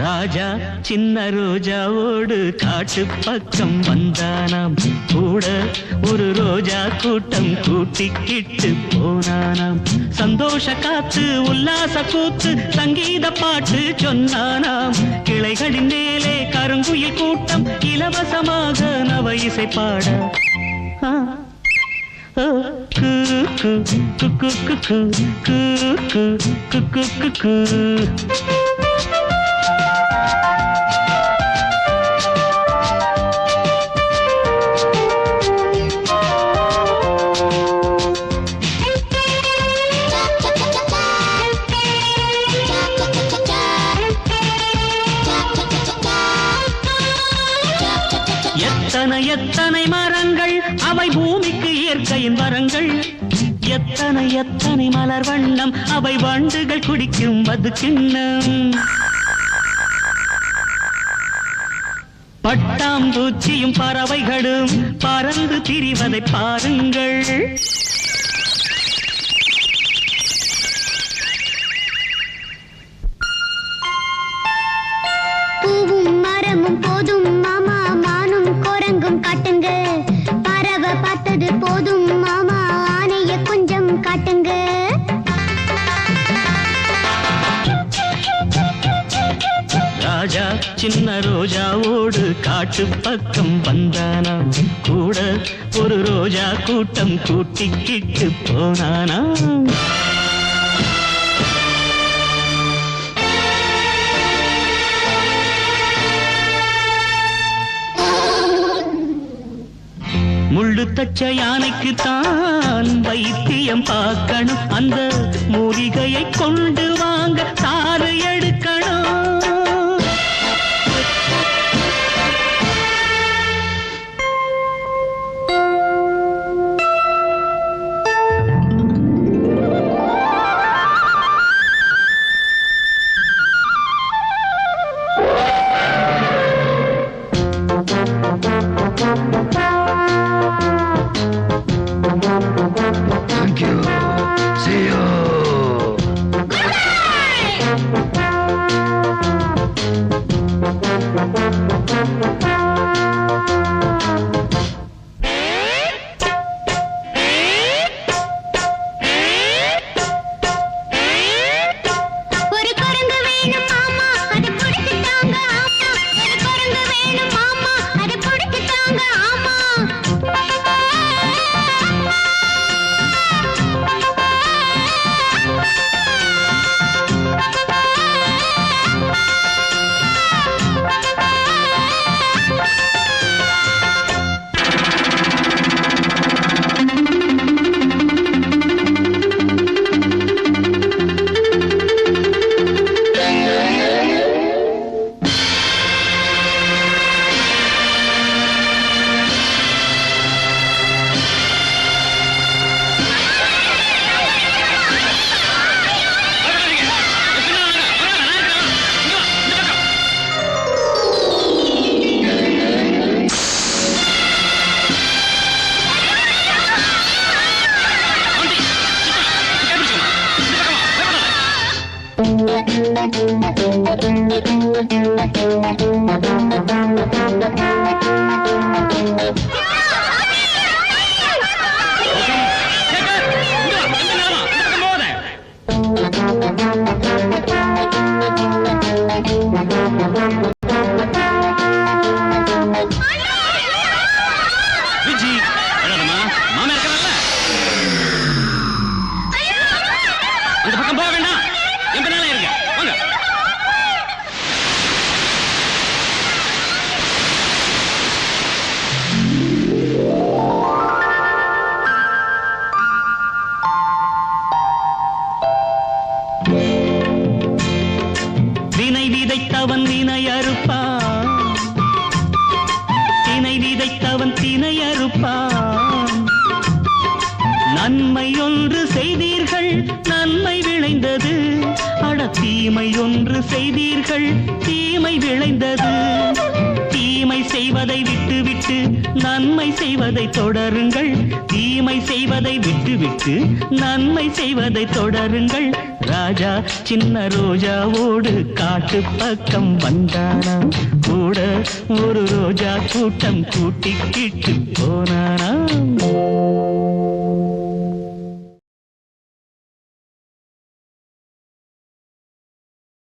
ராஜா சின்ன ரோஜாவோடு காட்டு பக்கம் வந்தானாம். கூட ஒரு ரோஜா கூட்டம் கூட்டிக்கிட்டு போனானாம். சந்தோஷ காத்து உல்லாச கூத்து சங்கீத பாட்டு சொன்னானாம். கிளைகளின் மேலே கருங்குயில் கூட்டம் இலவசமாக நவ இசை பாட எத்தனை எத்தனை மரங்கள் அவை பூமிக்கு இயற்கையின் வரங்கள். எத்தனை எத்தனை மலர் வண்ணம் அவை வண்டுகள் குடிக்கும் மது கிண்ணம். பட்டாம்பூச்சியும் பறவைகளும் பறந்து திரிவதை பாருங்கள். பூவும் மரமும் போதும் மாமா, மானும் குரங்கும் காட்டுங்க. பறவை பார்த்தது போதும் மாமா, ஆனைய கொஞ்சம் காட்டுங்க. ராஜா சின்ன ரோஜாவோடு காட்டு பக்கம் வந்தானாம். கூட ஒரு ரோஜா கூட்டம் கூட்டிக்கிட்டு போனானாம். முள்ளு தச்ச யானைக்கு தான் வைத்தியம் பார்க்கணும். அந்த மூலிகையை கொண்டு வாங்க சாறு எடுக்கணும். Thank you. See you. ஒரு குரங்கு வேணும் மாமா, அது பிடிச்சிட்டாங்க ஆமா. ஒரு குரங்கு வேணும் மாமா, அது பிடிச்சிட்டாங்க ஆமா. விஜி மாமா இருக்கல, அந்த பக்கம் போக வேண்டாம். என் பின்னால இருங்க, வாங்க. வினை விதைத்தவன் வினை அறுப்பான், தினை விதைத்தவன் தினை அறுப்பான். நன்மை ஒன்று செய்தீர்கள் நன்மை விளைந்தது, அட தீமை ஒன்று செய்தீர்கள் தீமை விளைந்தது. தீமை தீமை செய்வதை விட்டுவிட்டு நன்மை செய்வதை தொடருங்கள். தீமை செய்வதை விட்டுவிட்டு நன்மை செய்வதை தொடருங்கள். ராஜா சின்ன ரோஜாவோடு காட்டு பக்கம் வந்தானா, கூட ஒரு ரோஜா கூட்டம் கூட்டிக்கிட்டு போனானா.